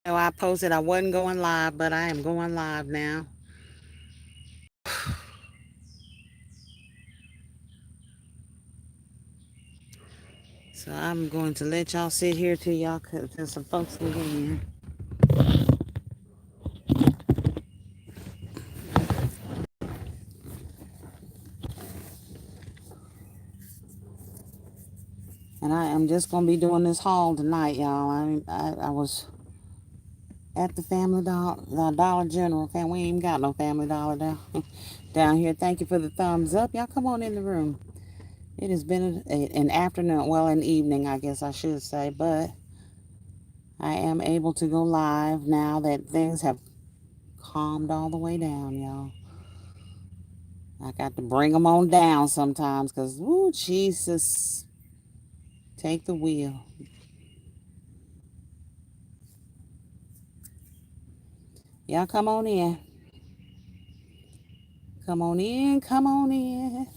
So I posted I wasn't going live, but I am going live now. So I'm going to let y'all sit here till till some folks can get in. And I am just gonna be doing this haul tonight, y'all. I was at the Dollar General. We ain't even got no Family Dollar down down here. Thank you for the thumbs up, y'all. Come on in the room. It has been an afternoon, well, an evening, I guess I should say, but I am able to go live now that things have calmed all the way down, y'all. I got to bring them on down sometimes because, woo, Jesus, take the wheel. Y'all come on in. Come on in. Come on in.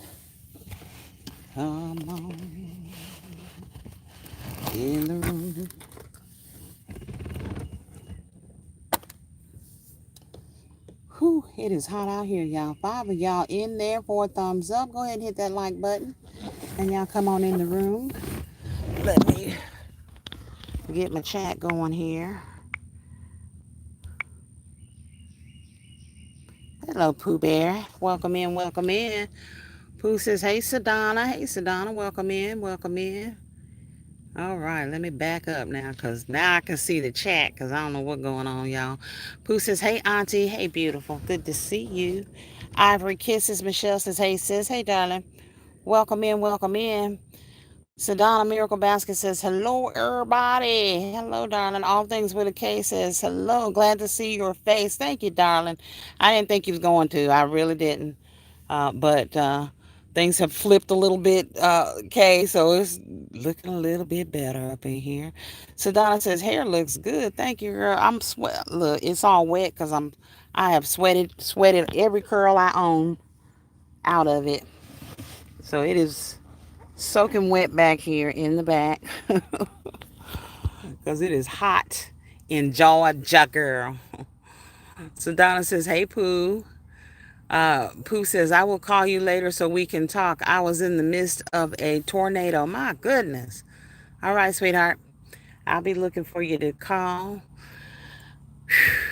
Come on in the room. Whew, it is hot out here, y'all. 5 of y'all in there for a thumbs up. Go ahead and hit that like button. And y'all come on in the room. Let me get my chat going here. Hello, Pooh Bear. Welcome in, welcome in. Pooh says, hey, Sadonna. Hey, Sadonna. Welcome in, welcome in. All right, let me back up now because now I can see the chat because I don't know what's going on, y'all. Pooh says, hey, Auntie. Hey, beautiful. Good to see you. Ivory kisses. Michelle says, hey, sis. Hey, darling. Welcome in, welcome in. Sedona Miracle Basket says, hello, everybody. Hello, darling. All Things with a K says, hello. Glad to see your face. Thank you, darling. I didn't think you was going to. I really didn't. But things have flipped a little bit, Kay, so it's looking a little bit better up in here. So Donna says, hair looks good. Thank you, girl. I'm sweat. Look, it's all wet because I have sweated every curl I own out of it. So it is soaking wet back here in the back because it is hot in Georgia, girl. So Donna says, hey, Pooh. Pooh says, I will call you later so we can talk. I was in the midst of a tornado. My goodness. All right, sweetheart. I'll be looking for you to call.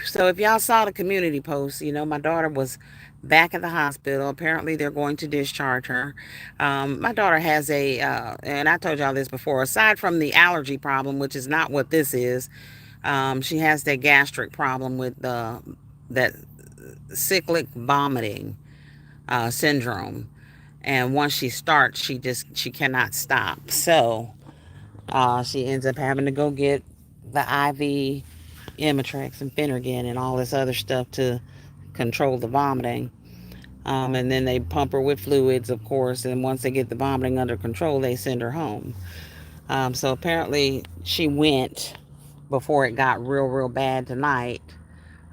So if y'all saw the community post, my daughter was back at the hospital. Apparently, they're going to discharge her. My daughter has and I told y'all this before, aside from the allergy problem, which is not what this is, she has that gastric problem with that cyclic vomiting syndrome. And once she starts, she cannot stop. So she ends up having to go get the IV Imitrex and Phenergan and all this other stuff to control the vomiting. And then they pump her with fluids, of course. And once they get the vomiting under control, they send her home. So apparently she went before it got real, real bad tonight.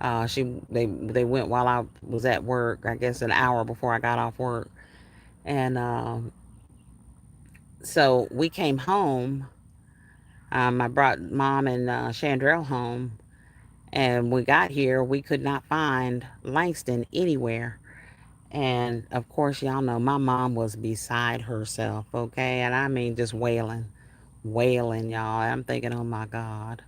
They went while I was at work. I guess an hour before I got off work, and so we came home. I brought mom and Chandrell home, and we got here. We could not find Langston anywhere. And of course, y'all know my mom was beside herself, okay? And I mean, just wailing, wailing, y'all. I'm thinking, oh my God,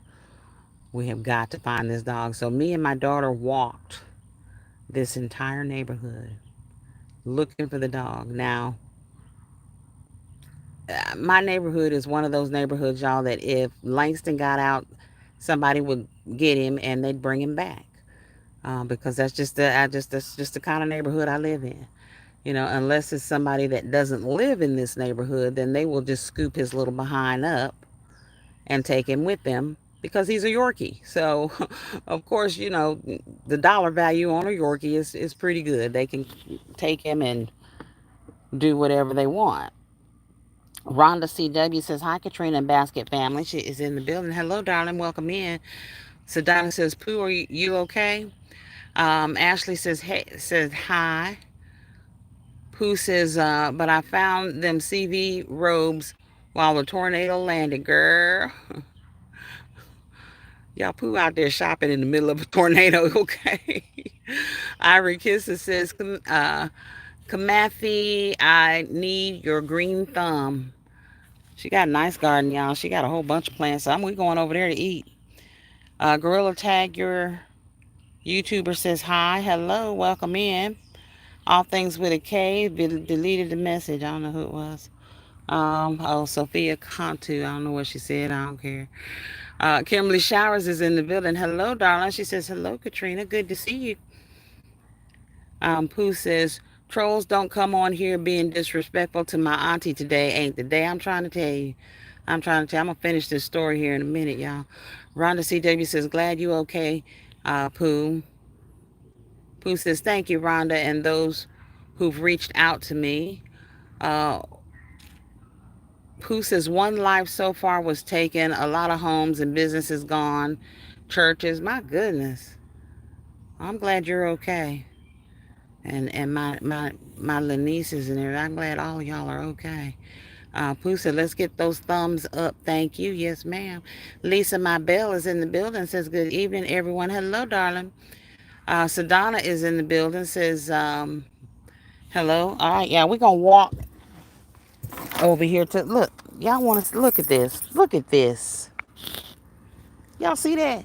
we have got to find this dog. So me and my daughter walked this entire neighborhood looking for the dog. Now, my neighborhood is one of those neighborhoods, y'all, that if Langston got out, somebody would get him and they'd bring him back. Because that's just the kind of neighborhood I live in. Unless it's somebody that doesn't live in this neighborhood, then they will just scoop his little behind up and take him with them because he's a Yorkie. So, of course, the dollar value on a Yorkie is pretty good. They can take him and do whatever they want. Rhonda CW says, hi, Katrina and Basket family. She is in the building. Hello, darling. Welcome in. Sedona says, Pooh, are you okay? Ashley says, hey, says hi. Pooh says, but I found them CV robes while the tornado landed, girl. Y'all Pooh out there shopping in the middle of a tornado, okay? Ivory Kisses says, Kamathi, I need your green thumb. She got a nice garden, y'all. She got a whole bunch of plants. So we going over there to eat. Gorilla Tag, your YouTuber says hi. Hello, welcome in. All things with a K. Deleted the message. I don't know who it was. Oh, Sophia Cantu. I don't know what she said. I don't care. Kimberly Showers is in the building. Hello, darling. She says, hello, Katrina. Good to see you. Pooh says, trolls don't come on here being disrespectful to my auntie today. Ain't the day. I'm trying to tell you. I'm trying to tell you. I'm going to finish this story here in a minute, y'all. Rhonda CW says, glad you okay, Pooh. Pooh says, thank you, Rhonda, and those who've reached out to me. Uh, Pooh says, one life so far was taken. A lot of homes and businesses gone. Churches. My goodness. I'm glad you're okay. And my little nieces and everything. I'm glad all y'all are okay. Pooh said, let's get those thumbs up. Thank you. Yes, ma'am. Lisa, my bell is in the building. Says, good evening, everyone. Hello, darling. Sadonna is in the building. Says, hello. All right, yeah, we're going to walk over here to, look. Y'all want to look at this. Look at this. Y'all see that?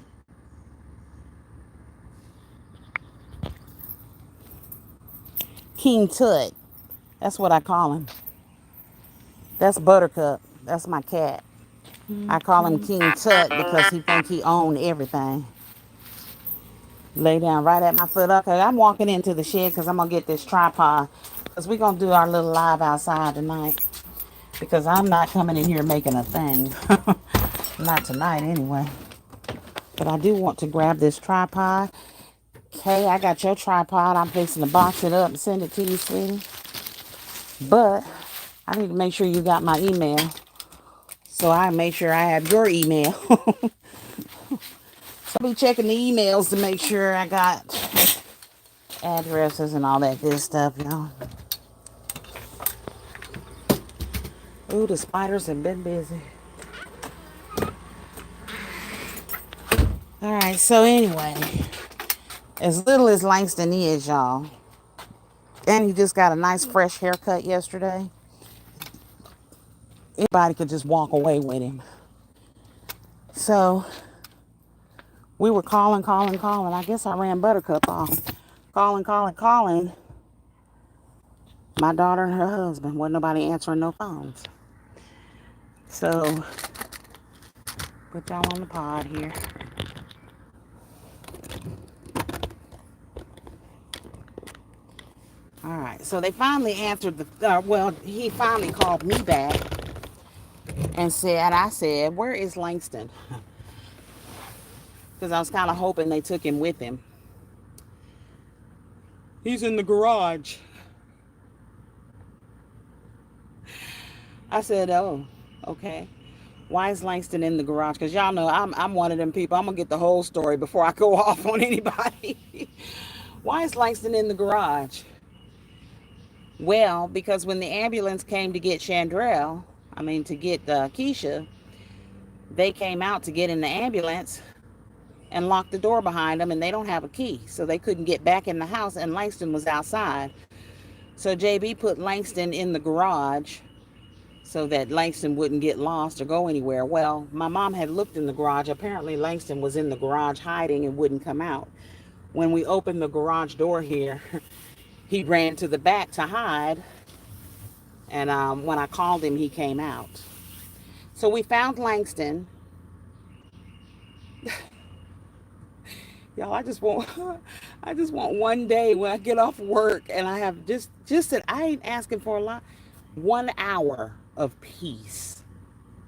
King Tut. That's what I call him. That's Buttercup. That's my cat. I call him King Tut because he think he own everything. Lay down right at my foot. Okay, I'm walking into the shed because I'm going to get this tripod. Because we're going to do our little live outside tonight. Because I'm not coming in here making a thing. Not tonight anyway. But I do want to grab this tripod. Okay, I got your tripod. I'm fixing to box it up and send it to you, sweetie. But I need to make sure you got my email. So I make sure I have your email. So I'll be checking the emails to make sure I got addresses and all that good stuff, y'all. Ooh, the spiders have been busy. All right, so anyway, as little as Langston is, y'all, and he just got a nice fresh haircut yesterday, anybody could just walk away with him. So we were calling. I guess I ran Buttercup off. Calling. My daughter and her husband. Wasn't nobody answering no phones. So put y'all on the pod here. All right. So they finally answered the. Well, he finally called me back and said, I said, where is Langston? Because I was kind of hoping they took him with him. He's in the garage. I said, oh, okay. Why is Langston in the garage? Because y'all know I'm one of them people. I'm going to get the whole story before I go off on anybody. Why is Langston in the garage? Well, because when the ambulance came to get to get Keisha, they came out to get in the ambulance and locked the door behind them, and they don't have a key. So they couldn't get back in the house, and Langston was outside. So JB put Langston in the garage so that Langston wouldn't get lost or go anywhere. Well, my mom had looked in the garage. Apparently, Langston was in the garage hiding and wouldn't come out. When we opened the garage door here, he ran to the back to hide. And when I called him, he came out. So we found Langston. Y'all, I just want one day when I get off work and I have just that I ain't asking for a lot. 1 hour of peace.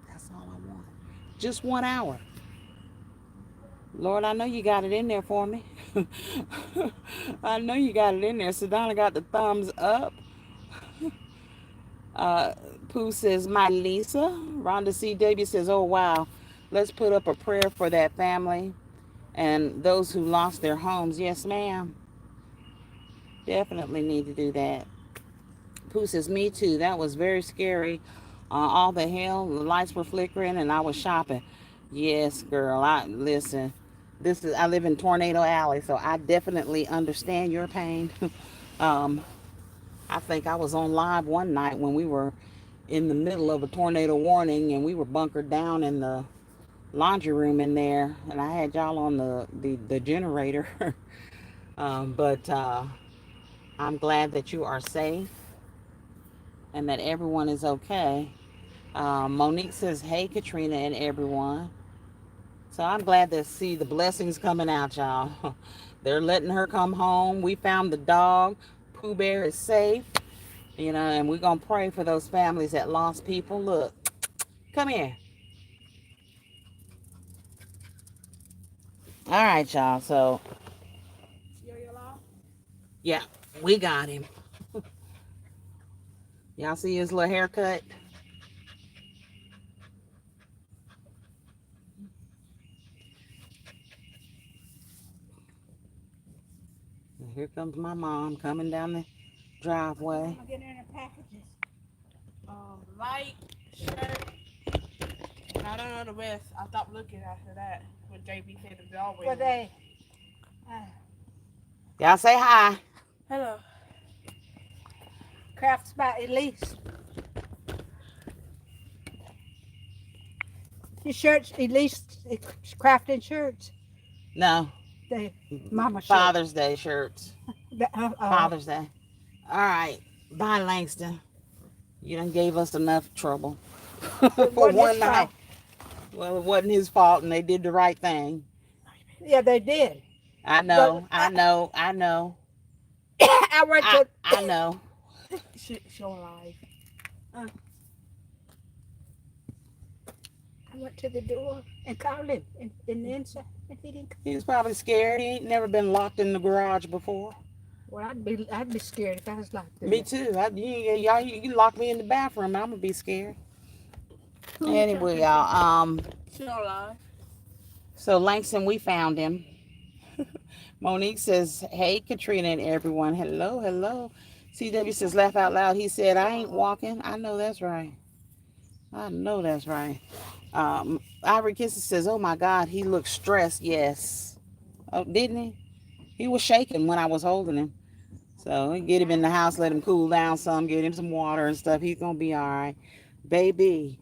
That's all I want. Just 1 hour. Lord, I know you got it in there for me. I know you got it in there. Sedona got the thumbs up. Pooh says, my Lisa. Rhonda CW says, oh, wow. Let's put up a prayer for that family and those who lost their homes. Yes, ma'am. Definitely need to do that. Pooh says, me too. That was very scary. All the hell, the lights were flickering and I was shopping. Yes, girl. I listen. I live in Tornado Alley, so I definitely understand your pain. um, I think I was on live one night when we were in the middle of a tornado warning and we were bunkered down in the laundry room in there, and I had y'all on the generator. But I'm glad that you are safe and that everyone is okay. Monique says, "Hey, Katrina and everyone." So I'm glad to see the blessings coming out, y'all. They're letting her come home. We found the dog. Pooh Bear is safe, and we're going to pray for those families that lost people. Look, come here. All right, y'all. So, yeah, we got him. Y'all see his little haircut? And here comes my mom coming down the driveway. I'm getting in the packages. Light, shirt, and I don't know the rest. I stopped looking after that. When JB said the dog was. Good day. Y'all say hi. Hello. Crafts by Elise. Your shirts, Elise, crafting shirts. No. The mama shirts. Father's Day shirts. Father's Day. All right. Bye, Langston. You done gave us enough trouble for one night. Well, it wasn't his fault, and they did the right thing. Yeah, they did. I know. I know. I know. I know. She's alive. I went to the door and called him in the inside, and he didn't come. He was probably scared. He ain't never been locked in the garage before. Well, I'd be scared if I was locked in. Me too. You lock me in the bathroom, I'm gonna be scared. Anyway, y'all. She's alive. So Langston, we found him. Monique says, "Hey, Katrina and everyone. Hello, hello." CW says, "Laugh out loud." He said, "I ain't walking." I know that's right. I know that's right. Ivory Kisses says, "Oh my God, he looks stressed." Yes. Oh, didn't he? He was shaking when I was holding him. So get him in the house, let him cool down some, get him some water and stuff. He's gonna be all right. Baby,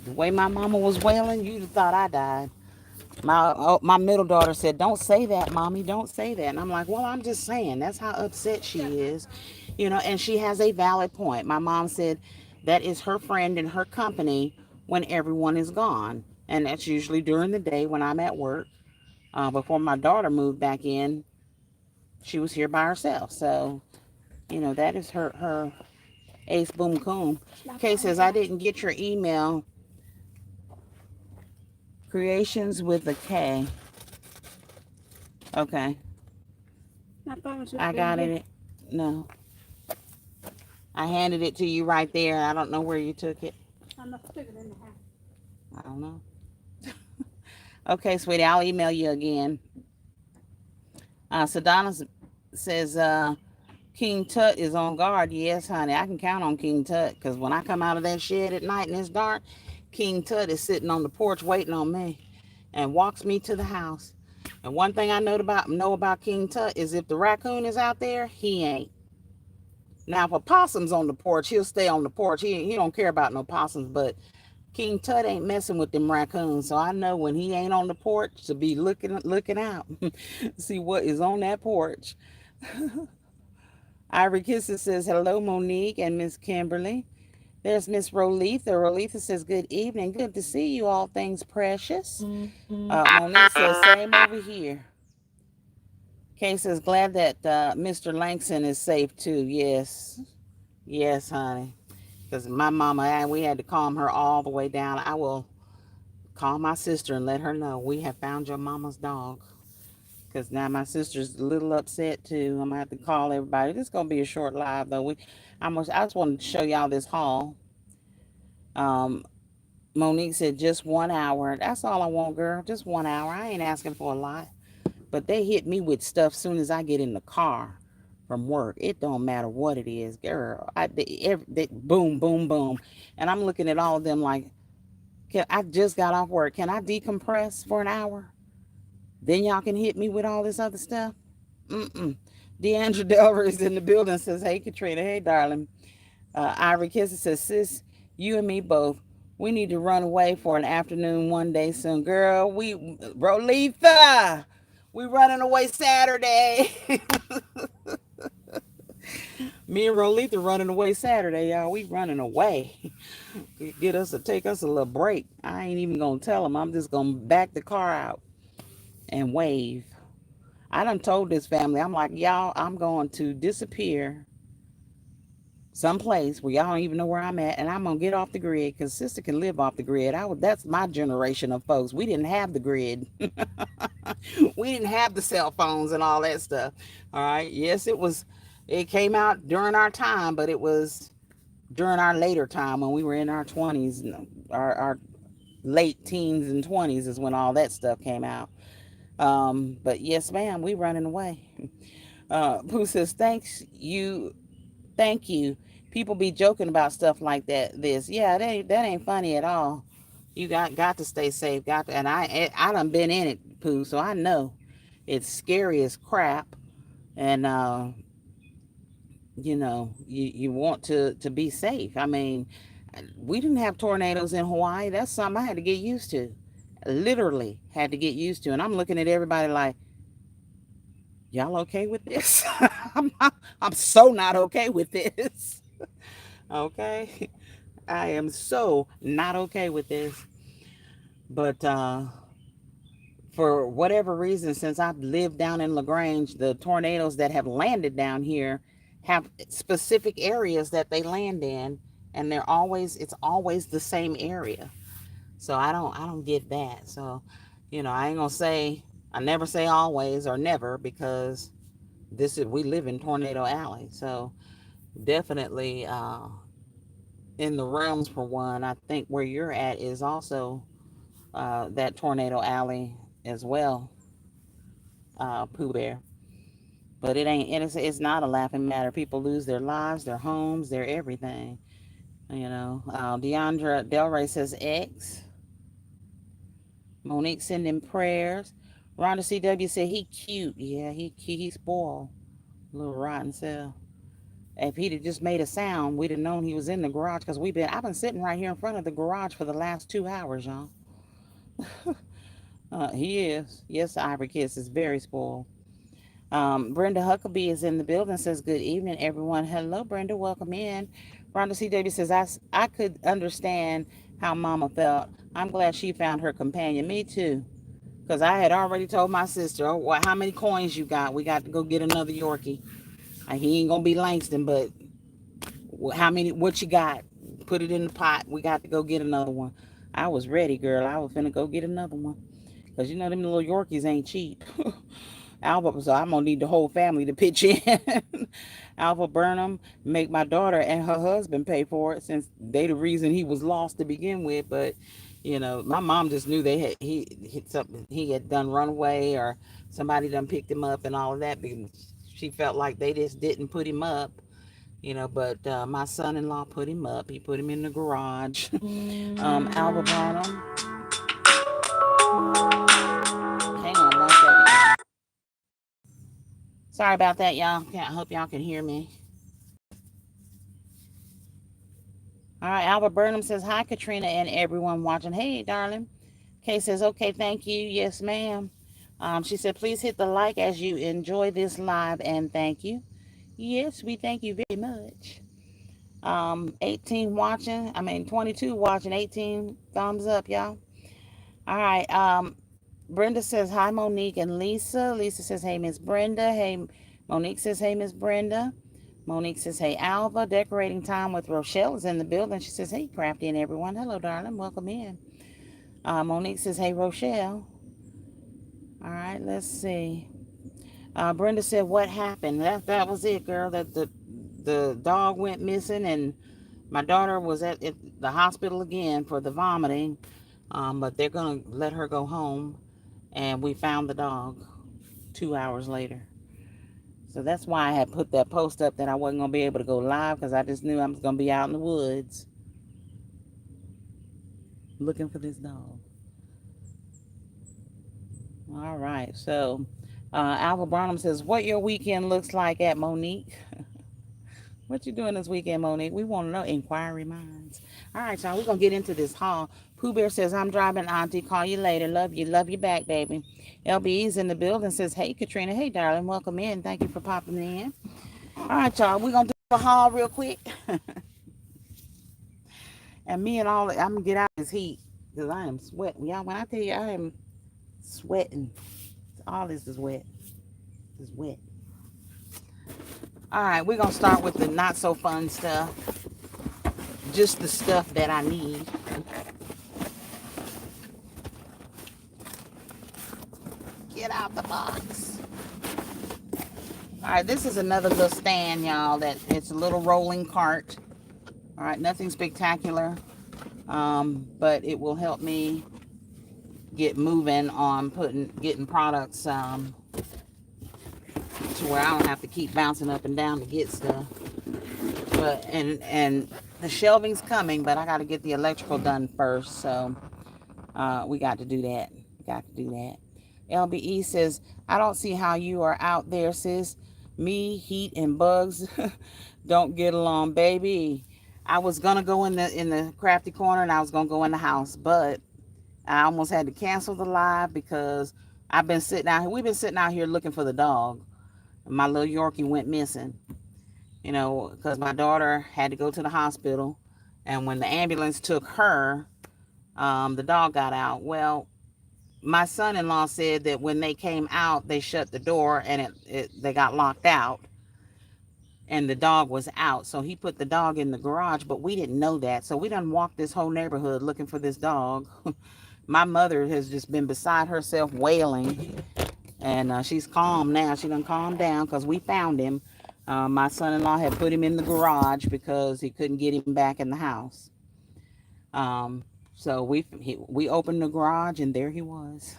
the way my mama was wailing, you'd have thought I died. My middle daughter said, "Don't say that, mommy. Don't say that." And I'm like, "Well, I'm just saying. That's how upset she is, And she has a valid point. My mom said that is her friend and her company when everyone is gone, and that's usually during the day when I'm at work. Before my daughter moved back in, she was here by herself. So, that is her ace boom coon." Kay says, "I didn't get your email. Creations with a K." Okay. I got it. No. I handed it to you right there. I don't know where you took it. I must have it in the house. I don't know. Okay, sweetie, I'll email you again. Sadonna says, King Tut is on guard. Yes, honey, I can count on King Tut because when I come out of that shed at night and it's dark, King Tut is sitting on the porch waiting on me and walks me to the house. And one thing I know about King Tut is if the raccoon is out there, he ain't. Now, if a possum's on the porch, he'll stay on the porch. He don't care about no possums, but King Tut ain't messing with them raccoons. So I know when he ain't on the porch to be looking out, see what is on that porch. Ivory Kisses says, "Hello, Monique and Miss Kimberly." There's Miss Rolitha. Rolitha says, "Good evening. Good to see you, all things precious." Monique says, "Same over here." Kay says, "Glad that Mr. Langston is safe too." Yes. Yes, honey. Because my mama, we had to calm her all the way down. I will call my sister and let her know we have found your mama's dog. Because now my sister's a little upset too. I'm going to have to call everybody. This is going to be a short live though. I just wanted to show y'all this haul. Monique said just 1 hour. That's all I want, girl. Just 1 hour. I ain't asking for a lot. But they hit me with stuff soon as I get in the car from work. It don't matter what it is, girl. They boom, boom, boom. And I'm looking at all of them like, I just got off work. Can I decompress for an hour? Then y'all can hit me with all this other stuff. Mm-mm. Deandra Delver is in the building. Says, "Hey Katrina, hey darling." Ivory Kisser says, "Sis, you and me both. We need to run away for an afternoon one day soon, girl. We Rolitha, we running away Saturday." Me and Rolitha running away Saturday, y'all. We running away. Take us a little break. I ain't even gonna tell them. I'm just gonna back the car out and wave. I done told this family, I'm like, y'all, I'm going to disappear someplace where y'all don't even know where I'm at, and I'm gonna get off the grid because sister can live off the grid. That's my generation of folks. We didn't have the grid. We didn't have the cell phones and all that stuff. All right. Yes, it came out during our time, but it was during our later time when we were in our 20s, our late teens and 20s is when all that stuff came out. But yes, ma'am, we running away. Pooh says, thank you. People be joking about stuff like that. Yeah, that ain't funny at all. You got to stay safe. Got to, and I done been in it, Pooh, so I know it's scary as crap. And you want to be safe. I mean, we didn't have tornadoes in Hawaii. That's something I had to get used to. Literally had to get used to. And I'm looking at everybody like, y'all okay with this? I'm so not okay with this. Okay. I am so not okay with this. But for whatever reason, since I've lived down in LaGrange, the tornadoes that have landed down here have specific areas that they land in, and it's always the same area. So I don't get that. So, I ain't gonna say I never say always or never because we live in Tornado Alley. So definitely in the realms for one, I think where you're at is also that Tornado Alley as well, Pooh Bear. But it ain't. It's not a laughing matter. People lose their lives, their homes, their everything. Deandra Delray says X. Monique sending prayers. Rhonda CW said he cute. Yeah, he spoiled. Little rotten self. If he'd have just made a sound, we'd have known he was in the garage because I've been sitting right here in front of the garage for the last 2 hours, y'all. He is. Yes, Ivory Kiss is very spoiled. Brenda Huckabee is in the building, says, good evening, everyone. Hello, Brenda. Welcome in. Rhonda CW says, I could understand how Mama felt. I'm glad she found her companion. Me too. Because I had already told my sister, oh, well, how many coins you got? We got to go get another Yorkie. He ain't going to be Langston, but what you got? Put it in the pot. We got to go get another one. I was ready, girl. I was finna go get another one. Because them little Yorkies ain't cheap. Alpha, so I'm gonna need the whole family to pitch in. Alpha Burnham make my daughter and her husband pay for it since they the reason he was lost to begin with. But my mom just knew he had done runaway or somebody done picked him up and all of that because she felt like they just didn't put him up. But my son-in-law put him up. He put him in the garage. Alpha Burnham. Hang on one second. Sorry about that, y'all. I hope y'all can hear me. All right, Albert Burnham says, hi, Katrina and everyone watching. Hey, darling. Kay says, okay, thank you. Yes, ma'am. She said, please hit the like as you enjoy this live and thank you. Yes, we thank you very much. 22 watching, 18 thumbs up, y'all. All right. Brenda says, hi, Monique and Lisa. Lisa says, hey, Miss Brenda. Hey, Monique says, hey, Miss Brenda. Monique says, hey, Alva. Decorating time with Rochelle is in the building. She says, hey, Krafty and everyone. Hello, darling. Welcome in. Monique says, hey, Rochelle. All right, let's see. Brenda said, what happened? That was it, girl. That the dog went missing, and my daughter was at the hospital again for the vomiting. But they're going to let her go home. And we found the dog 2 hours later. So that's why I had put that post up that I wasn't going to be able to go live because I just knew I was going to be out in the woods. looking for this dog. All right. So, Alva Barnum says, "What your weekend looks like at Monique? What you doing this weekend, Monique? We want to know. Inquiry minds. All right, y'all. We're gonna get into this haul. Pooh Bear says, "I'm driving, Auntie. Call you later. Love you back, baby." LBE's in the building. Says, "Hey, Katrina. Hey, darling. Welcome in. Thank you for popping in." All right, y'all. We're gonna do a haul real quick, and me and all. I'm gonna get out of this heat because I am sweating, y'all. When I tell you I am sweating, all this is wet. It's wet. All right, we're gonna start with the not so fun stuff. Just the stuff that I need. Get out the box. All right, this is another little stand, y'all. That it's a little rolling cart. All right, nothing spectacular, but it will help me get moving on getting products to where I don't have to keep bouncing up and down to get stuff. But and the shelving's coming, but I got to get the electrical done first. So we got to do that. Got to do that. LBE says, "I don't see how you are out there, sis. Me, heat, and bugs don't get along, baby." I was gonna go in the crafty corner, and I was gonna go in the house, but I almost had to cancel the live because I've been sitting out here. We've been sitting out here looking for the dog. My little Yorkie went missing, because my daughter had to go to the hospital, and when the ambulance took her, the dog got out. Well, my son-in-law said that when they came out, they shut the door and they got locked out, and the dog was out. So he put the dog in the garage, but we didn't know that. So we done walked this whole neighborhood looking for this dog. My mother has just been beside herself wailing, and she's calm now. She done calmed down because we found him. My son-in-law had put him in the garage because he couldn't get him back in the house. So we opened the garage, and there he was.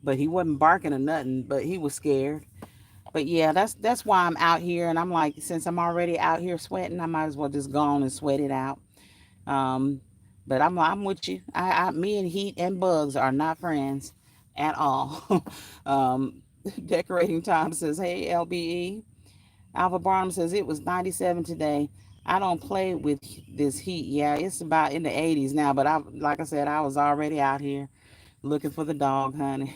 But he wasn't barking or nothing, but he was scared. But yeah, that's why I'm out here, and I'm like, since I'm already out here sweating, I might as well just go on and sweat it out. Um, but I'm with you. Me and heat and bugs are not friends at all. Decorating time says, "Hey, LBE." Alva Barnum says, "It was 97 today. I don't play with this heat. Yeah, it's about in the 80s now, but like I said, I was already out here looking for the dog, honey.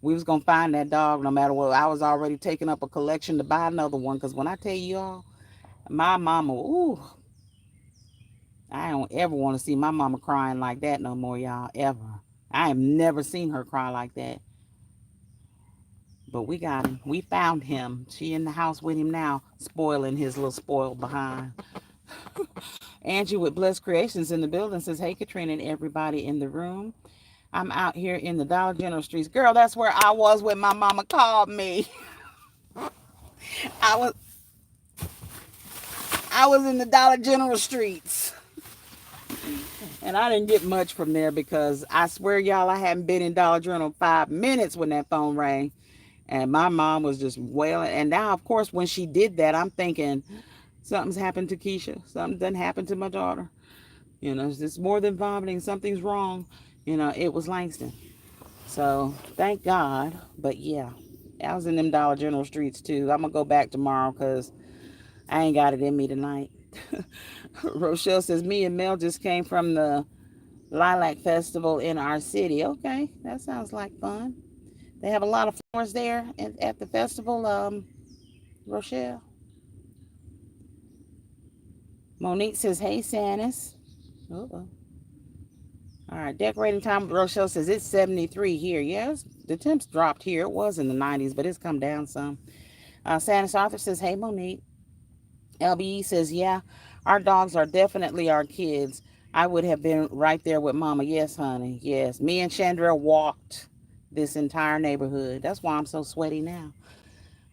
We was gonna find that dog no matter what. I was already taking up a collection to buy another one, because when I tell you all, my mama, ooh, I don't ever want to see my mama crying like that no more, y'all, ever. I have never seen her cry like that. But we got him. We found him. She in the house with him now, spoiling his little spoiled behind. Angie with Blessed Creations in the building says, "Hey, Katrina and everybody in the room. I'm out here in the Dollar General streets." Girl, that's where I was when my mama called me. I was I was in the Dollar General streets. And I didn't get much from there because I swear, y'all, I hadn't been in Dollar General 5 minutes when that phone rang. And my mom was just wailing. And now, of course, when she did that, I'm thinking, something's happened to Keisha. Something done happened to my daughter. It's more than vomiting. Something's wrong. It was Langston. So thank God. But yeah, I was in them Dollar General streets too. I'm going to go back tomorrow because I ain't got it in me tonight. Rochelle says, "Me and Mel just came from the Lilac Festival in our city." Okay, that sounds like fun. They have a lot of flowers there at the festival, Rochelle. Monique says, "Hey, Sanus." Uh-oh. All right, decorating time. Rochelle says, "It's 73 here." Yes, the temps dropped here. It was in the 90s, but it's come down some. Sanus Arthur says, "Hey, Monique." LBE says, "Yeah, our dogs are definitely our kids. I would have been right there with Mama." Yes, honey. Yes. Me and Chandra walked this entire neighborhood. That's why I'm so sweaty now.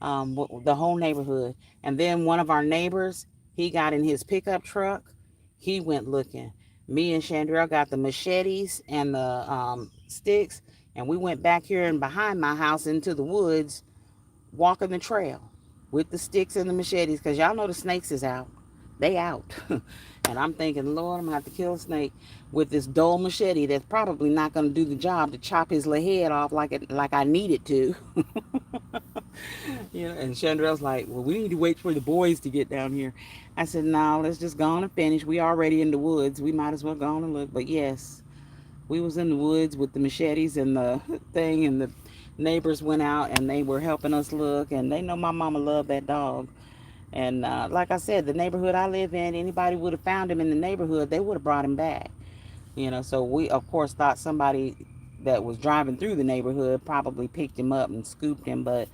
The whole neighborhood. And then one of our neighbors, he got in his pickup truck. He went looking. Me and Chandra got the machetes and the sticks, and we went back here and behind my house into the woods, walking the trail with the sticks and the machetes, because y'all know the snakes is out. They out. And I'm thinking, Lord, I'm gonna have to kill a snake with this dull machete that's probably not gonna do the job to chop his little head off like I need it to. And Chandral's like, well, we need to wait for the boys to get down here. I said, no, let's just go on and finish. We already in the woods. We might as well go on and look. But yes, we was in the woods with the machetes and the thing, and the neighbors went out and they were helping us look, and they know my mama loved that dog. And like I said, the neighborhood I live in, anybody would have found him in the neighborhood, they would have brought him back. So we of course thought somebody that was driving through the neighborhood probably picked him up and scooped him, but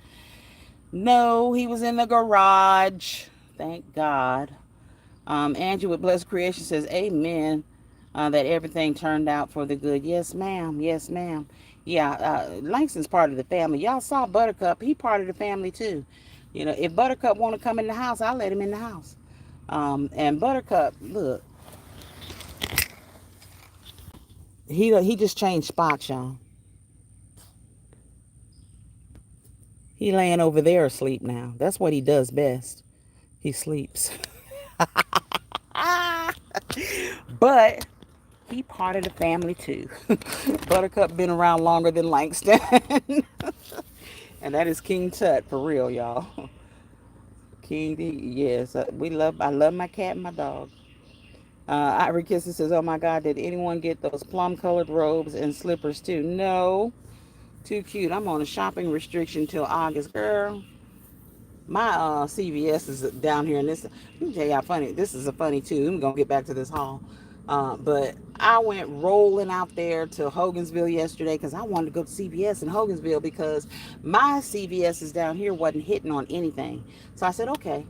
no, he was in the garage. Thank God. Angie with Blessed Creation says, Amen. That everything turned out for the good. Yes, ma'am. Yes, ma'am. Yeah, Langston's part of the family. Y'all saw Buttercup. He part of the family too. If Buttercup want to come in the house, I'll let him in the house. And Buttercup, look, he just changed spots, y'all. He laying over there asleep now. That's what he does best. He sleeps. But he part of the family too. Buttercup been around longer than Langston. And that is King Tut for real, y'all. King D, yes. I love my cat and my dog. Ivory Kisses says, oh my God, did anyone get those plum colored robes and slippers too? No. Too cute. I'm on a shopping restriction till August. Girl, my CVS is down here, and let me tell you how funny. This is a funny too. I'm gonna get back to this haul, but I went rolling out there to Hogansville yesterday because I wanted to go to CVS in Hogansville because my CVS is down here wasn't hitting on anything. So I said, okay,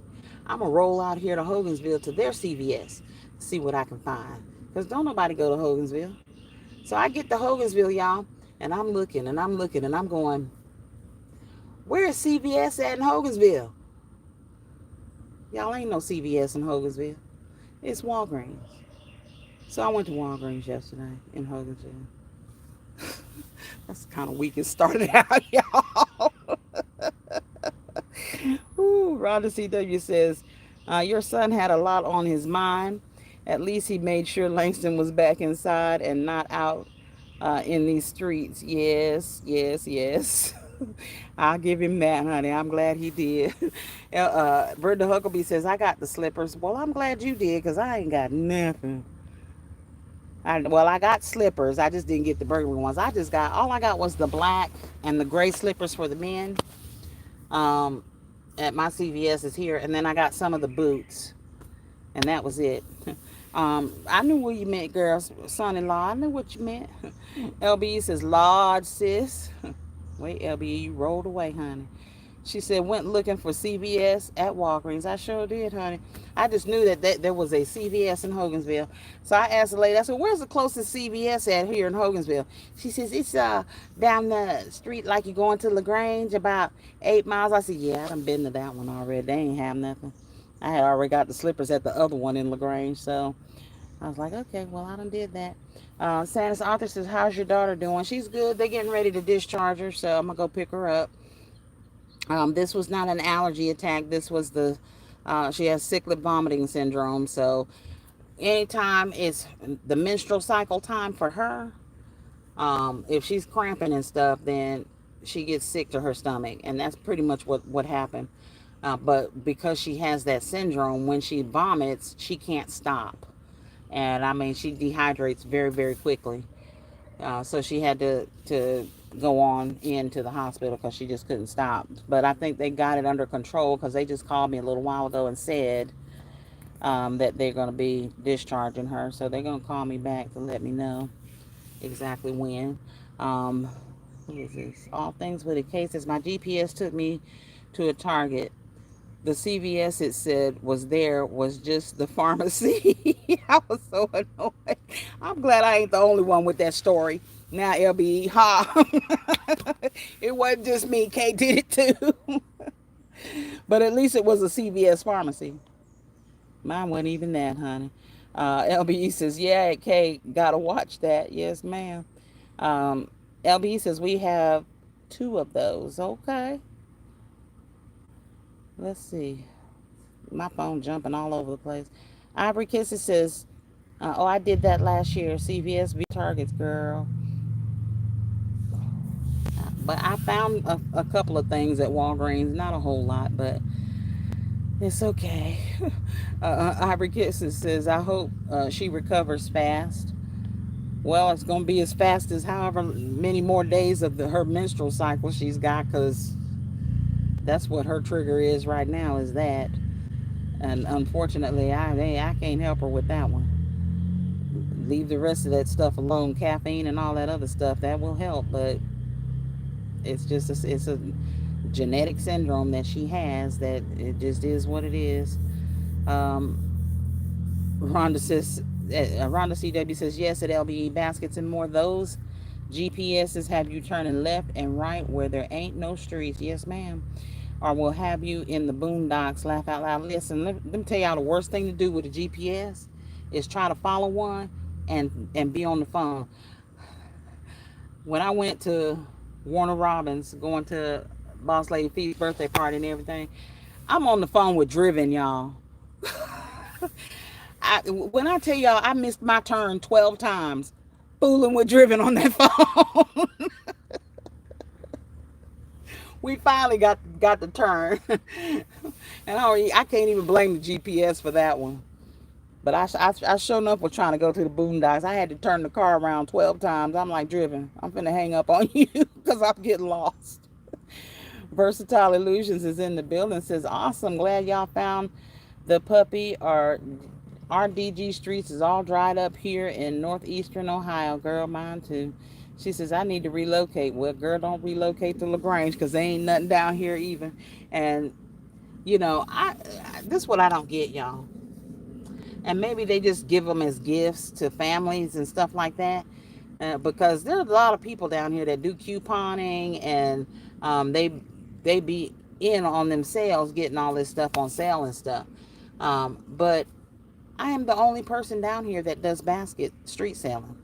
I'm gonna roll out here to Hogansville to their CVS, see what I can find, because don't nobody go to Hogansville. So I get to Hogansville, y'all, and I'm looking and I'm looking and I'm going, where is CVS at in Hogansville? Y'all ain't no CVS in Hogansville. It's Walgreens. So I went to Walgreens yesterday in Hogansville. That's kind of weak it started out, y'all. Ooh, Rhonda CW says, your son had a lot on his mind. At least he made sure Langston was back inside and not out in these streets. Yes, yes, yes. I'll give him that, honey. I'm glad he did. Brenda Huckabee says, I got the slippers. Well, I'm glad you did because I ain't got nothing. I got slippers. I just didn't get the burgundy ones. All I got was the black and the gray slippers for the men. Um, at my CVS is here. And then I got some of the boots. And that was it. I knew what you meant, girls. Son-in-law, I knew what you meant. LBE says, Lord, sis. Wait, LBE, you rolled away, honey. She said, went looking for CVS at Walgreens. I sure did, honey. I just knew that there was a CVS in Hogansville. So I asked the lady, I said, where's the closest CVS at here in Hogansville? She says, it's down the street like you're going to LaGrange, about 8 miles. I said, yeah, I done been to that one already. They ain't have nothing. I had already got the slippers at the other one in LaGrange. So I was like, okay, well, I done did that. Santa's author says, how's your daughter doing? She's good. They're getting ready to discharge her, so I'm going to go pick her up. This was not an allergy attack. This was she has cyclic vomiting syndrome. So anytime it's the menstrual cycle time for her, if she's cramping and stuff, then she gets sick to her stomach. And that's pretty much what happened. But because she has that syndrome, when she vomits, she can't stop. And I mean, she dehydrates very, very quickly. So she had to go on into the hospital because she just couldn't stop. But I think they got it under control because they just called me a little while ago and said that they're going to be discharging her. So they're going to call me back to let me know exactly when. What is this? All things with a cases. My GPS took me to a Target. The CVS it said was just the pharmacy. I was so annoyed. I'm glad I ain't the only one with that story. Now, LBE, ha. It wasn't just me. Kate did it too. But at least it was a CVS pharmacy. Mine wasn't even that, honey. LBE says, yeah, Kate, gotta watch that. Yes, ma'am. Um, LBE says, we have 2 of those. Okay. Let's see. My phone jumping all over the place. Ivory Kisses says, "Oh, I did that last year. CVS be Targets, girl." But I found a couple of things at Walgreens. Not a whole lot, but it's okay. Ivory Kisses says, "I hope she recovers fast." Well, it's gonna be as fast as however many more days of her menstrual cycle she's got, because that's what her trigger is right now. Is that, and unfortunately, I can't help her with that one. Leave the rest of that stuff alone, caffeine and all that other stuff. That will help, but it's a genetic syndrome that she has. That it just is what it is. Um, Rhonda says, Rhonda CW says, yes, at LBE Baskets and more. Those GPSs have you turning left and right where there ain't no streets. Yes, ma'am. Or will have you in the boondocks. Laugh out loud. Listen, let me tell y'all the worst thing to do with a GPS is try to follow one and be on the phone. When I went to Warner Robins, going to Boss Lady Fee's birthday party and everything, I'm on the phone with Driven, y'all. When I tell y'all I missed my turn 12 times fooling with Driven on that phone. We finally got the turn. And I can't even blame the GPS for that one. But I sure enough was trying to go to the boondocks. I had to turn the car around 12 times. I'm like, Driven, I'm finna hang up on you because I'm getting lost. Versatile Illusions is in the building. Says, awesome. Glad y'all found the puppy. Our DG streets is all dried up here in northeastern Ohio. Girl, mine too. She says, I need to relocate. Well, girl, don't relocate to LaGrange because there ain't nothing down here even. And, this is what I don't get, y'all. And maybe they just give them as gifts to families and stuff like that. Because there's a lot of people down here that do couponing, and they be in on themselves getting all this stuff on sale and stuff. But I am the only person down here that does basket street selling.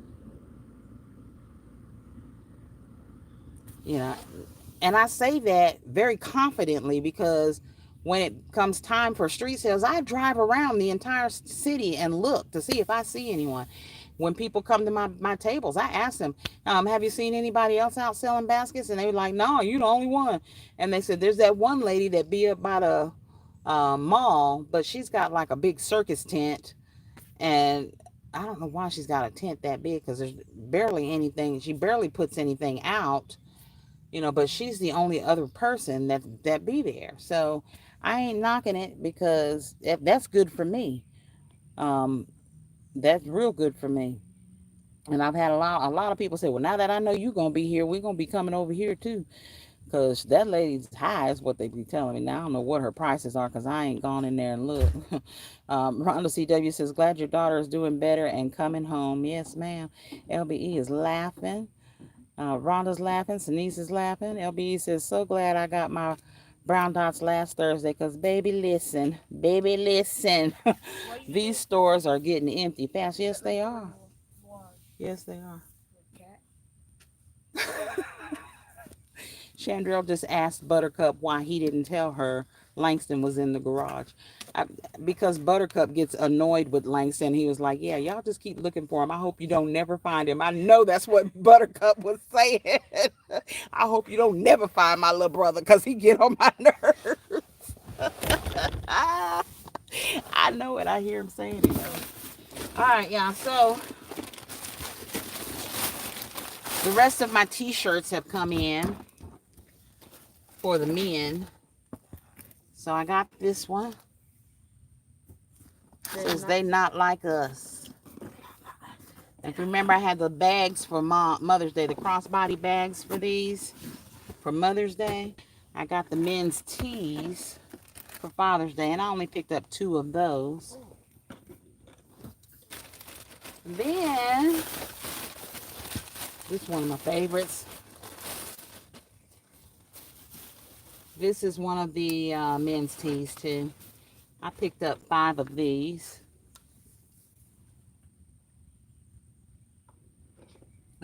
You know, and I say that very confidently because when it comes time for street sales, I drive around the entire city and look to see if I see anyone. When people come to my tables, I ask them, have you seen anybody else out selling baskets? And they were like, no, you the only one. And they said, there's that one lady that be up by the mall, but she's got like a big circus tent. And I don't know why she's got a tent that big because there's barely anything. She barely puts anything out, but she's the only other person that be there. So I ain't knocking it because that's good for me. Um, that's real good for me. And I've had a lot of people say, well, now that I know you're gonna be here, we're gonna be coming over here too. Cause that lady's high is what they be telling me. Now I don't know what her prices are because I ain't gone in there and looked. Rhonda CW says, glad your daughter is doing better and coming home. Yes, ma'am. LBE is laughing. Rhonda's laughing. Denise is laughing. LBE says, so glad I got my brown dots last Thursday because baby, listen. Baby, listen. These stores are getting empty fast. Yes, they are. Yes, they are. Chandrell just asked Buttercup why he didn't tell her Langston was in the garage. Because Buttercup gets annoyed with Langston. He was like, yeah, y'all just keep looking for him. I hope you don't never find him. I know that's what Buttercup was saying. I hope you don't never find my little brother because he get on my nerves. I know it. I hear him saying it. All right, yeah. So the rest of my t-shirts have come in for the men. So I got this one. It says they not like us. If you remember, I had the bags for Mother's Day, the crossbody bags for these for Mother's Day. I got the men's tees for Father's Day, and I only picked up 2 of those. Then, this is one of my favorites. This is one of the men's tees, too. I picked up 5 of these.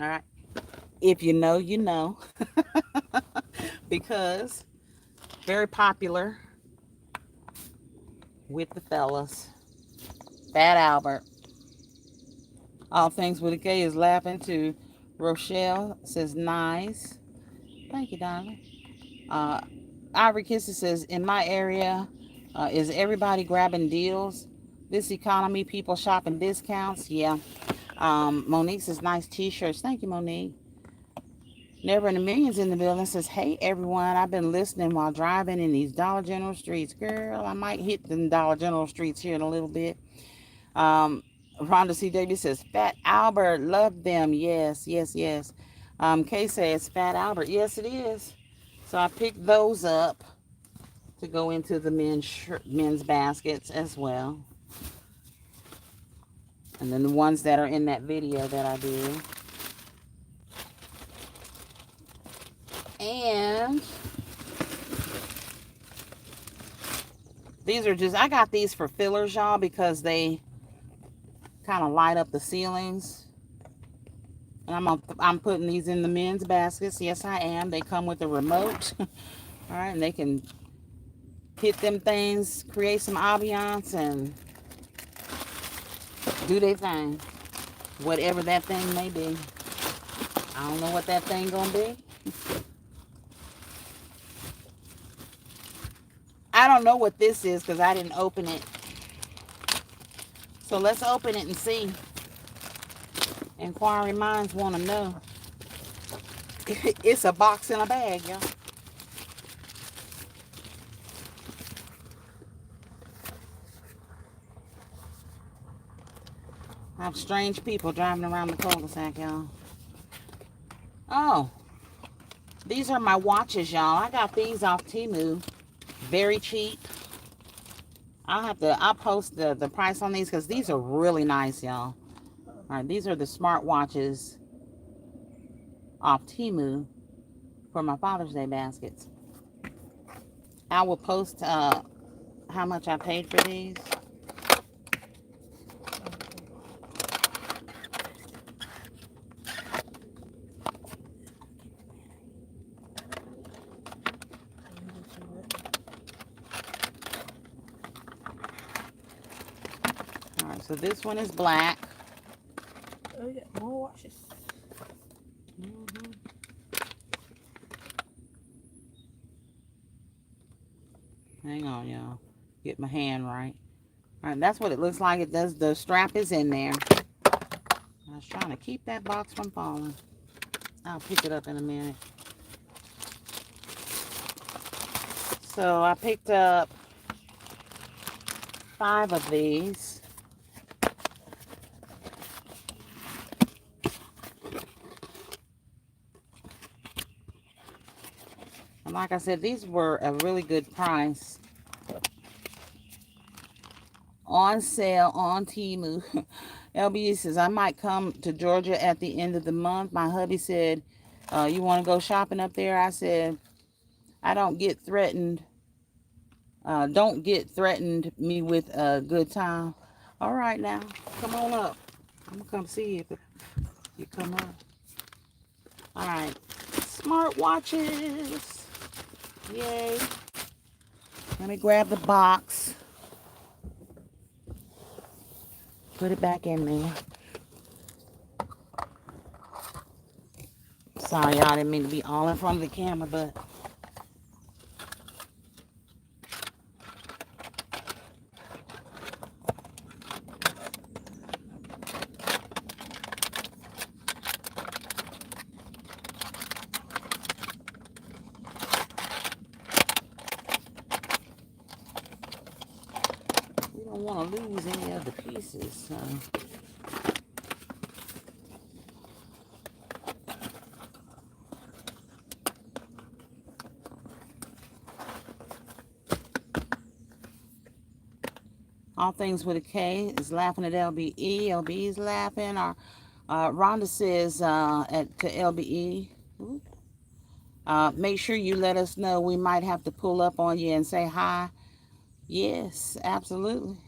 All right. If you know, you know. Because very popular. with the fellas. Fat Albert. All things with a K is laughing too. Rochelle says nice. Thank you, darling. Uh, Ivory Kisses says in my area, is everybody grabbing deals? This economy, people shopping discounts. Yeah. Monique says nice t-shirts. Thank you, Monique. Never in the Millions in the building says, hey everyone, I've been listening while driving in these Dollar General streets. Girl, I might hit the Dollar General streets here in a little bit. Rhonda C. Davis says, Fat Albert, love them. Yes, yes, yes. Kay says, Fat Albert. Yes, it is. So I picked those up to go into the men's baskets as well. And then the ones that are in that video that I did. And these are just, I got these for fillers, y'all, because they kind of light up the ceilings. And I'm putting these in the men's baskets. Yes, I am. They come with a remote. All right, and they can hit them things, create some ambiance, and do their thing. Whatever that thing may be. I don't know what that thing gonna be. I don't know what this is because I didn't open it. So let's open it and see. Inquiring minds want to know. It's a box in a bag, y'all. I have strange people driving around the cul-de-sac, y'all. Oh, these are my watches, y'all. I got these off Temu. Very cheap. I'll post the price on these because these are really nice, y'all. All right, these are the smart watches off Temu for my Father's Day baskets. I will post how much I paid for these. All right, so this one is black. Oh, yeah, more watches. Hang on, y'all. Get my hand right. All right, that's what it looks like. It does. The strap is in there. I was trying to keep that box from falling. I'll pick it up in a minute. So I picked up 5 of these. And like I said, these were a really good price. On sale on Temu. LB says, I might come to Georgia at the end of the month. My hubby said, you want to go shopping up there? I said, I don't get threatened. Don't get threatened me with a good time. All right now, come on up. I'm going to come see you if you come up. All right. Smart watches. Yay. Let me grab the box. Put it back in there. Sorry, y'all. I didn't mean to be all in front of the camera, but we don't want to lose any of the pieces. So. All things with a K is laughing at LBE. LBE is laughing. Rhonda says to LBE, make sure you let us know. We might have to pull up on you and say hi. Yes, absolutely.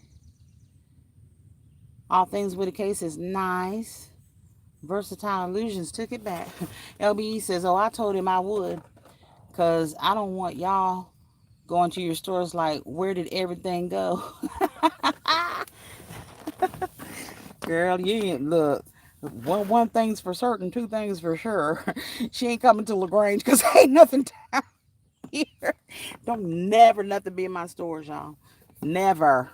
All things with a K is nice. Versatile Illusions took it back. LBE says, oh, I told him I would because I don't want y'all going to your stores like, where did everything go? Girl, you ain't look. One thing's for certain, two things for sure. She ain't coming to LaGrange because ain't nothing down here. Don't never nothing be in my stores, y'all. Never.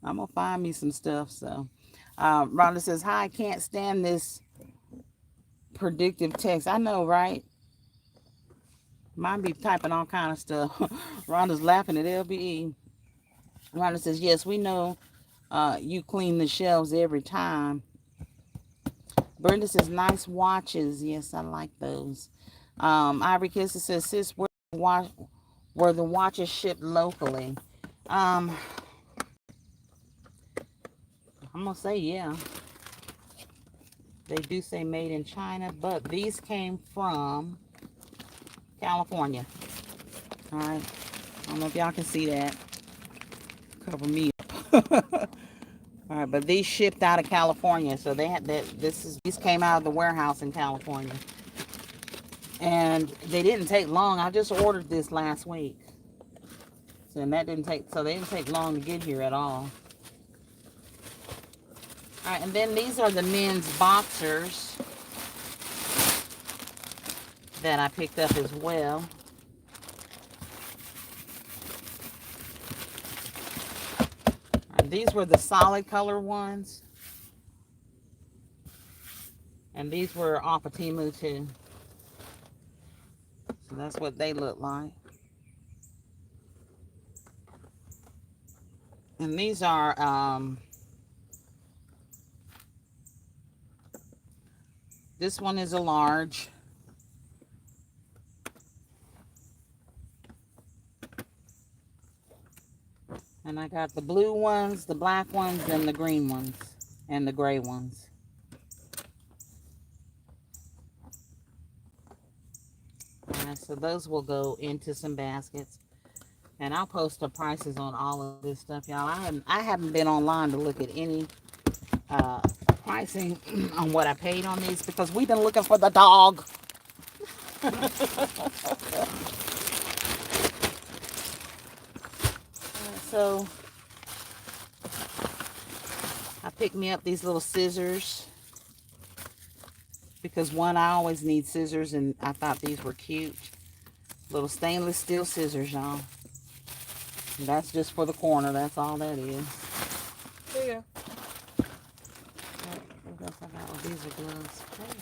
I'm gonna find me some stuff. So, Rhonda says, "Hi, I can't stand this predictive text." I know, right? Mine be typing all kind of stuff. Rhonda's laughing at LBE. Rhonda says, "Yes, we know. You clean the shelves every time." Brenda says, "Nice watches." Yes, I like those. Ivory Kisser says, "Sis, were the watches shipped locally?" Um, I'm gonna say yeah. They do say made in China, but these came from California. All right. I don't know if y'all can see that. Cover me up. All right, but these shipped out of California, so they had that. These came out of the warehouse in California, and they didn't take long. I just ordered this last week, so and that didn't take. So they didn't take long to get here at all. All right, and then these are the men's boxers that I picked up as well. These were the solid color ones. And these were off of Temu too. So that's what they look like. And these are, this one is a large. And I got the blue ones, the black ones, and the green ones, and the gray ones. Alright, so those will go into some baskets. And I'll post the prices on all of this stuff, y'all. I haven't been online to look at any pricing on what I paid on these because we've been looking for the dog. So I picked me up these little scissors because one, I always need scissors, and I thought these were cute. Little stainless steel scissors, y'all. And that's just for the corner. That's all that is. Yeah. What else I got? Oh, these are gloves. Okay.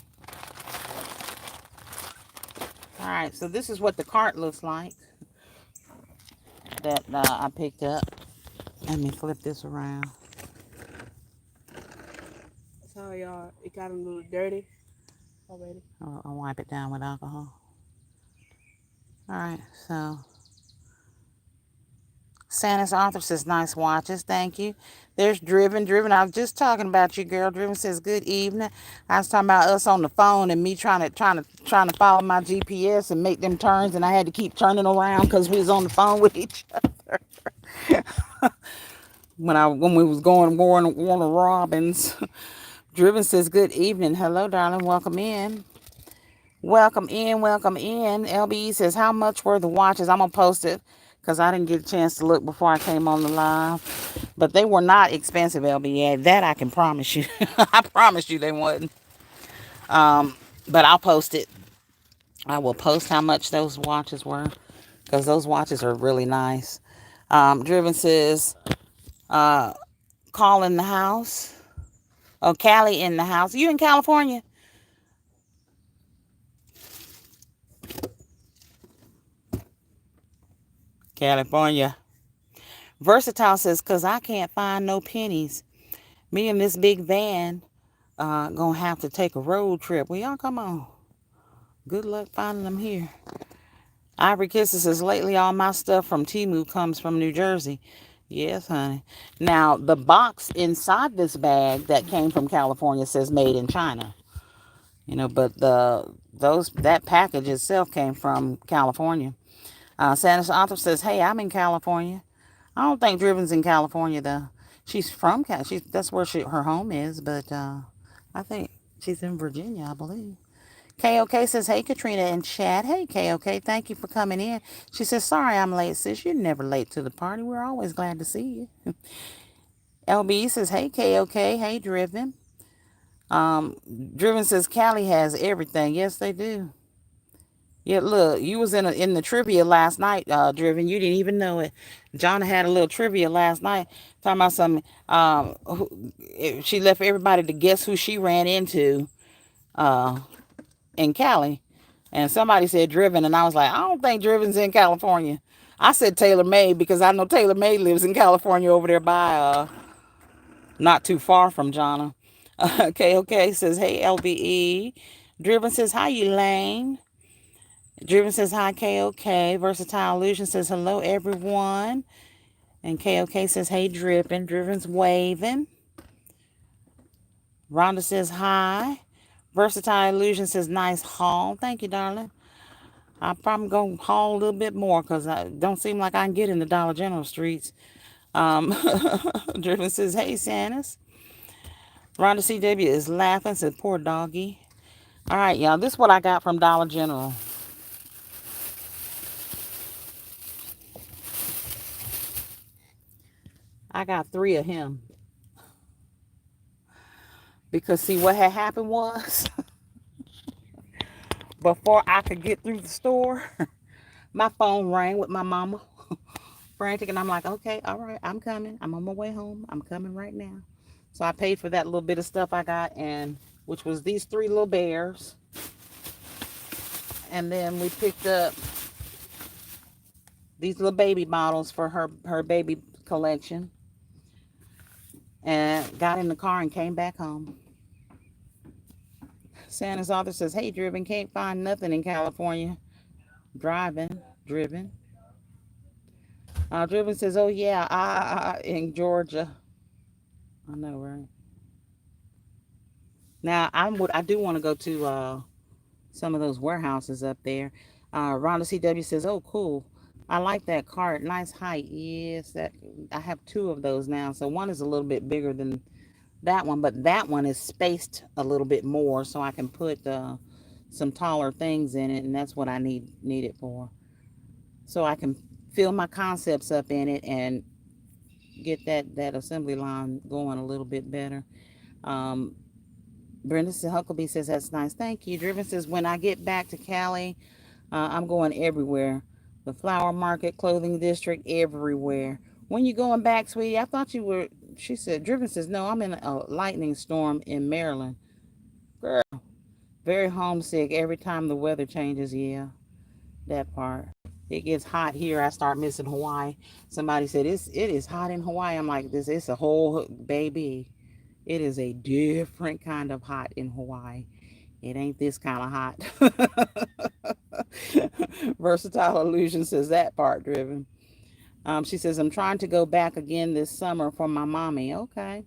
All right, so this is what the cart looks like that I picked up. Let me flip this around. Sorry, y'all. It got a little dirty already. I'll wipe it down with alcohol. All right, so Santa's Arthur says, "Nice watches, thank you." There's Driven. Driven, I was just talking about you, girl. Driven says, "Good evening." I was talking about us on the phone and me trying to follow my GPS and make them turns, and I had to keep turning around because we was on the phone with each other. when we was going to Warner Robins. Driven says, "Good evening." Hello, darling. Welcome in. Welcome in. Welcome in. LBE says, "How much were the watches?" I'm going to post it because I didn't get a chance to look before I came on the live. But they were not expensive, LBE. That I can promise you. I promise you they wasn't. But I'll post it. I will post how much those watches were because those watches are really nice. Driven says, "Call in the house." Oh, Callie in the house. You in California? California. Versatile says, "Cause I can't find no pennies. Me and this big van gonna have to take a road trip." Well, y'all come on. Good luck finding them here. Ivory Kisses says, "Lately all my stuff from Temu comes from New Jersey." Yes, honey. Now the box inside this bag that came from California says made in China. You know, but that package itself came from California. Santa's Author says, "Hey, I'm in California." I don't think Driven's in California though. She's from that's where her home is, but I think she's in Virginia, I believe. KOK says, hey, Katrina and Chad. Hey, KOK, thank you for coming in. She says, sorry I'm late, sis. You're never late to the party. We're always glad to see you. LB says, hey, KOK. Hey, Driven. Driven says, Cali has everything. Yes, they do. Yeah, look, you was in the trivia last night, Driven. You didn't even know it. Jonna had a little trivia last night talking about some. She left everybody to guess who she ran into uh, in Cali, and somebody said Driven, and I was like, I don't think Driven's in California. I said Taylor May because I know Taylor May lives in California over there by not too far from Jonna. KOK says, hey, LBE. Driven says, hi, you lame. Driven says, hi, KOK. Versatile Illusion says, hello, everyone. And KOK says, hey, Driven. Driven's waving. Rhonda says, hi. Versatile Illusion says, nice haul. Thank you, darling. I'm probably going to haul a little bit more because I don't seem like I can get in the Dollar General streets. Driven says, hey, Santas. Rhonda CW is laughing, said, poor doggy. All right, y'all. This is what I got from Dollar General. I got 3 of him. Because, see, what had happened was, before I could get through the store, my phone rang with my mama, frantic, and I'm like, okay, all right, I'm coming. I'm on my way home. I'm coming right now. So I paid for that little bit of stuff I got, and which was these 3 little bears. And then we picked up these little baby bottles for her baby collection. And got in the car and came back home. Santa's author says, hey, Driven, can't find nothing in California. Driving, Driven. Driven says, oh, yeah, in Georgia. I know, right? Now, I do want to go to some of those warehouses up there. Rhonda CW says, oh, cool. I like that cart. Nice height. Yes, that I have 2 of those now. So one is a little bit bigger than that one, but that one is spaced a little bit more so I can put some taller things in it, and that's what I need it for. So I can fill my concepts up in it and get that assembly line going a little bit better. Brenda Huckabee says, that's nice. Thank you. Driven says, when I get back to Cali, I'm going everywhere. The flower market, clothing district, everywhere. When you going back, sweetie? I thought you were, she said. Driven says, no, I'm in a lightning storm in Maryland. Girl, very homesick every time the weather changes. Yeah, that part. It gets hot here. I start missing Hawaii. Somebody said, it is hot in Hawaii. I'm like, it's a whole, baby. It is a different kind of hot in Hawaii. It ain't this kind of hot. Versatile Illusion says that part, Driven. She says, I'm trying to go back again this summer for my mommy. Okay.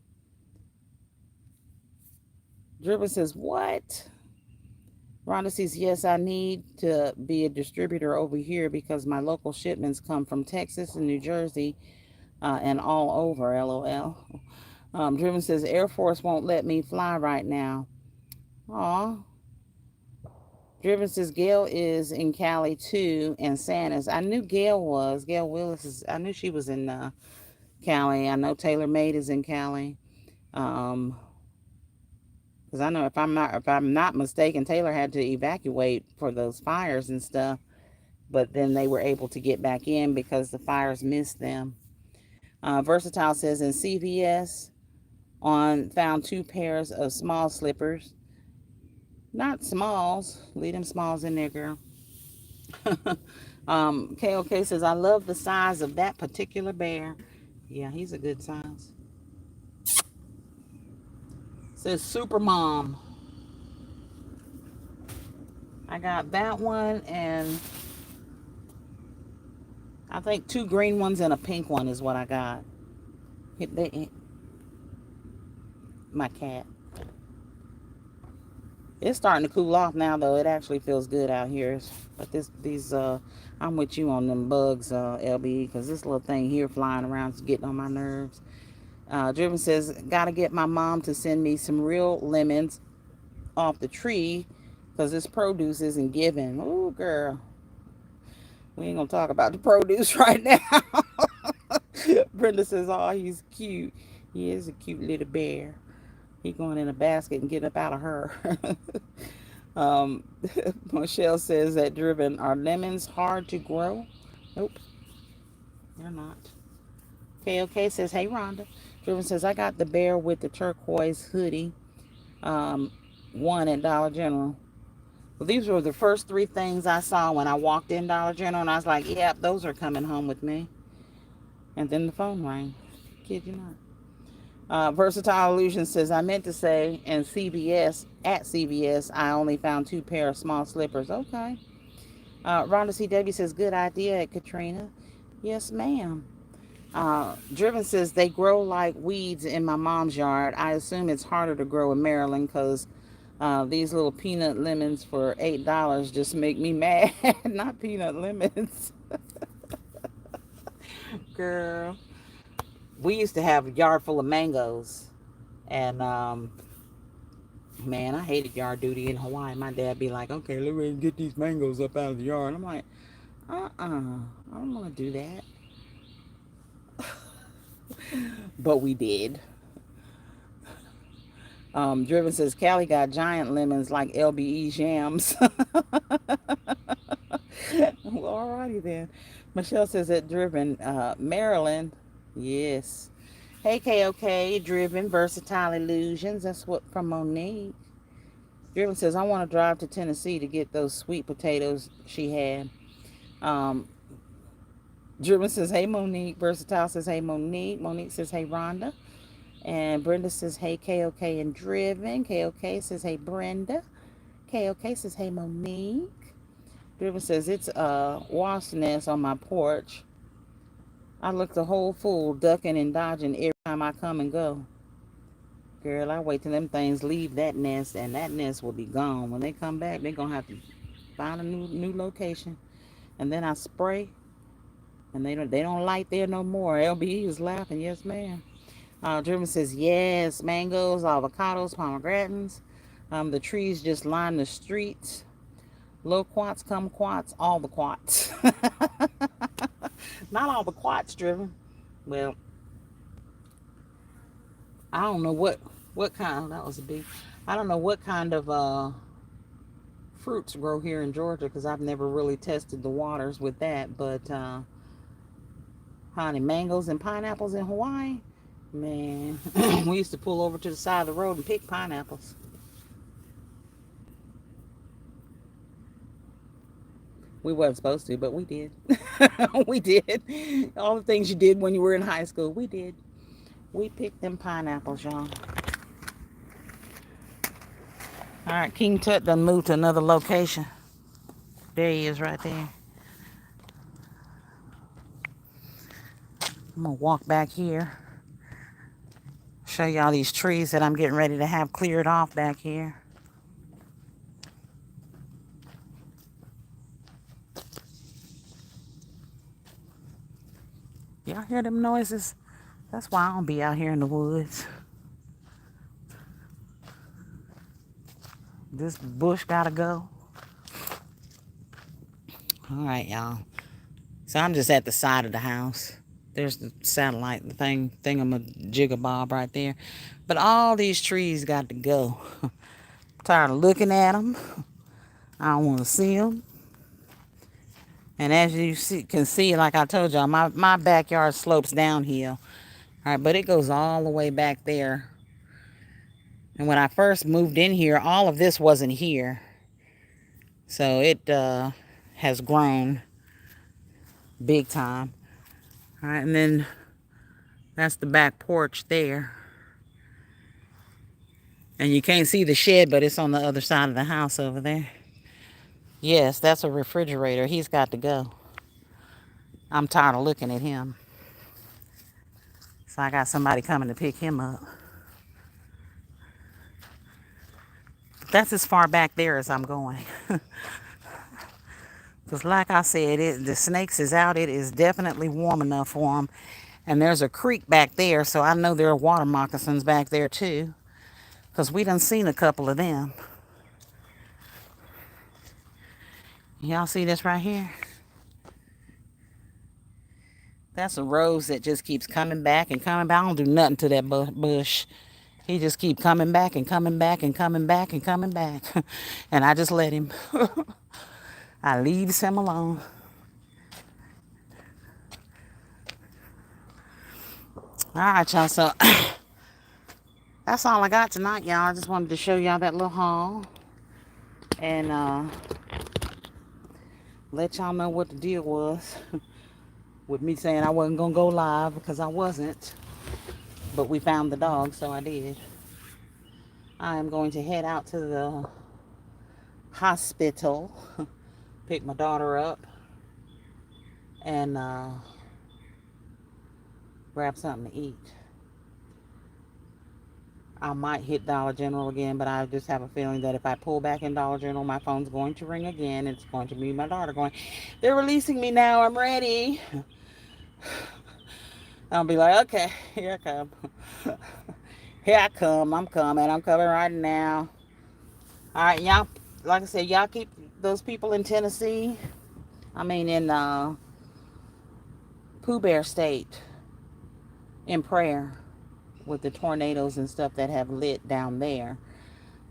Driven says, what? Rhonda says, yes, I need to be a distributor over here because my local shipments come from Texas and New Jersey and all over, LOL. Driven says, Air Force won't let me fly right now. Aw. Driven says, Gail is in Cali too, and Santa's. I knew Gail was. Gail Willis is, I knew she was in Cali. I know Taylor Made is in Cali. Because I know if I'm not mistaken, Taylor had to evacuate for those fires and stuff. But then they were able to get back in because the fires missed them. Versatile says, in CVS found 2 pairs of small slippers. Not smalls. Leave them smalls in there, girl. KOK says, I love the size of that particular bear. Yeah, he's a good size. Says Super Mom. I got that one, and I think 2 green ones and a pink one is what I got. My cat. It's starting to cool off now, though. It actually feels good out here. But I'm with you on them bugs, LB, because this little thing here flying around is getting on my nerves. Driven says, gotta get my mom to send me some real lemons off the tree because this produce isn't giving. Oh, girl. We ain't going to talk about the produce right now. Brenda says, oh, he's cute. He is a cute little bear. He going in a basket and getting up out of her. um, Michelle says that Driven, are lemons hard to grow? Nope, they're not. KOK says, hey, Rhonda. Driven says, I got the bear with the turquoise hoodie. Um, one at Dollar General. Well, these were the first three things I saw when I walked in Dollar General, and I was like, yep, those are coming home with me. And then the phone rang. Kid you not. Versatile Illusion says, I meant to say, and at CVS, I only found 2 pair of small slippers. Okay. Rhonda CW says, good idea at Katrina. Yes, ma'am. Driven says, they grow like weeds in my mom's yard. I assume it's harder to grow in Maryland because these little peanut lemons for $8 just make me mad. Not peanut lemons. Girl. We used to have a yard full of mangoes. And, man, I hated yard duty in Hawaii. My dad be like, okay, let me get these mangoes up out of the yard. I'm like, I don't want to do that. But we did. Driven says, Callie got giant lemons like LBE jams. Well, alrighty then. Michelle says that Driven, Maryland. Yes. Hey, KOK, Driven, Versatile Illusions. That's what from Monique. Driven says, I want to drive to Tennessee to get those sweet potatoes she had. Driven says, hey, Monique. Versatile says, hey, Monique. Monique says, hey, Rhonda. And Brenda says, hey, KOK and Driven. KOK says, hey, Brenda. KOK says, hey, Monique. Driven says, it's a wasp nest on my porch. I look the whole fool, ducking and dodging every time I come and go. Girl, I wait till them things leave that nest, and that nest will be gone. When they come back, they're going to have to find a new location. And then I spray, and they don't light there no more. LBE is laughing. Yes, ma'am. Driven says, yes, mangoes, avocados, pomegranates. The trees just line the streets. Low quats, come quats, all the quats. Not all the quats, Driven. Well, I don't know what kind. That was a big. I don't know what kind of fruits grow here in Georgia because I've never really tested the waters with that. But honey, mangoes and pineapples in Hawaii, man, we used to pull over to the side of the road and pick pineapples. We wasn't supposed to, but we did. We did. All the things you did when you were in high school, we did. We picked them pineapples, y'all. All right, King Tut done moved to another location. There he is right there. I'm going to walk back here. Show y'all these trees that I'm getting ready to have cleared off back here. Y'all hear them noises? That's why I don't be out here in the woods. This bush gotta go. All right, y'all. So I'm just at the side of the house. There's the satellite, the thingamajigabob right there. But all these trees got to go. I'm tired of looking at them. I don't want to see them. And as you can see, like I told y'all, my backyard slopes downhill. All right, but it goes all the way back there. And when I first moved in here, all of this wasn't here. So it has grown big time. All right, and then that's the back porch there. And you can't see the shed, but it's on the other side of the house over there. Yes, that's a refrigerator. He's got to go. I'm tired of looking at him. So I got somebody coming to pick him up. That's as far back there as I'm going. Because like I said, the snakes is out. It is definitely warm enough for them. And there's a creek back there, so I know there are water moccasins back there too. Because we done seen a couple of them. Y'all see this right here? That's a rose that just keeps coming back and coming back. I don't do nothing to that bush. He just keep coming back and coming back and coming back and coming back. And I just let him. I leaves him alone. All right, y'all. So that's all I got tonight, y'all. I just wanted to show y'all that little haul. And let y'all know what the deal was with me saying I wasn't going to go live, because I wasn't. But we found the dog, so I did. I am going to head out to the hospital, pick my daughter up, and grab something to eat. I might hit Dollar General again, but I just have a feeling that if I pull back in Dollar General, my phone's going to ring again. It's going to be my daughter going, "They're releasing me now. I'm ready." I'll be like, "Okay, here I come." Here I come. I'm coming. I'm coming right now. All right, y'all. Like I said, y'all keep those people in Tennessee. I mean, in Pooh Bear State in prayer with the tornadoes and stuff that have lit down there.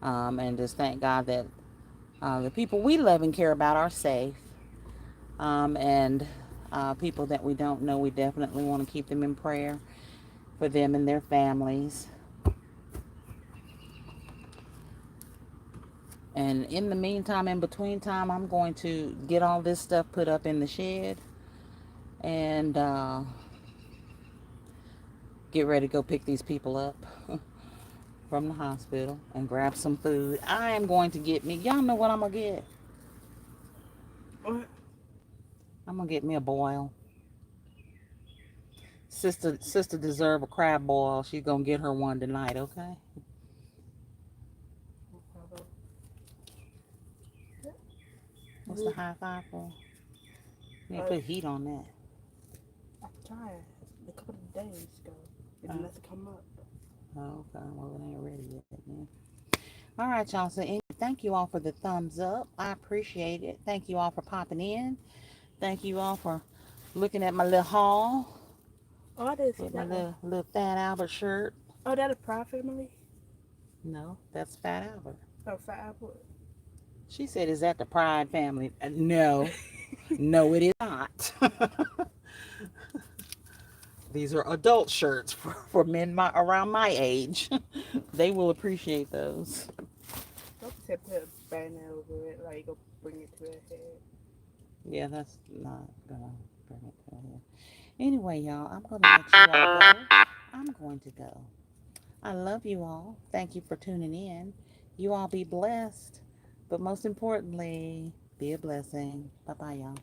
And just thank God that the people we love and care about are safe. And people that we don't know, we definitely want to keep them in prayer for them and their families. And in the meantime, in between time, I'm going to get all this stuff put up in the shed and get ready to go pick these people up from the hospital and grab some food. I am going to get me, y'all know what I'm going to get? What? I'm going to get me a boil. Sister deserve a crab boil. She's going to get her one tonight, okay? What's the high five for? You need to put heat on that. I tried a couple of days ago. It did nothing come up. Oh, okay. Well, it ain't ready yet, man. All right, y'all. So thank you all for the thumbs up. I appreciate it. Thank you all for popping in. Thank you all for looking at my little haul Oh, I didn't see with my that one. little Fat Albert shirt. Oh, that a Proud Family? No, that's Fat Albert. Oh, Fat Apple. She said, "Is that the Pride family?" No, no, it is not. These are adult shirts for men around my age. They will appreciate those. Don't say put a banner over it, like go bring it to a head. Yeah, that's not gonna bring it to a head. Anyway, y'all, I'm gonna let you all go. I'm going to go. I love you all. Thank you for tuning in. You all be blessed. But most importantly, be a blessing. Bye-bye, y'all.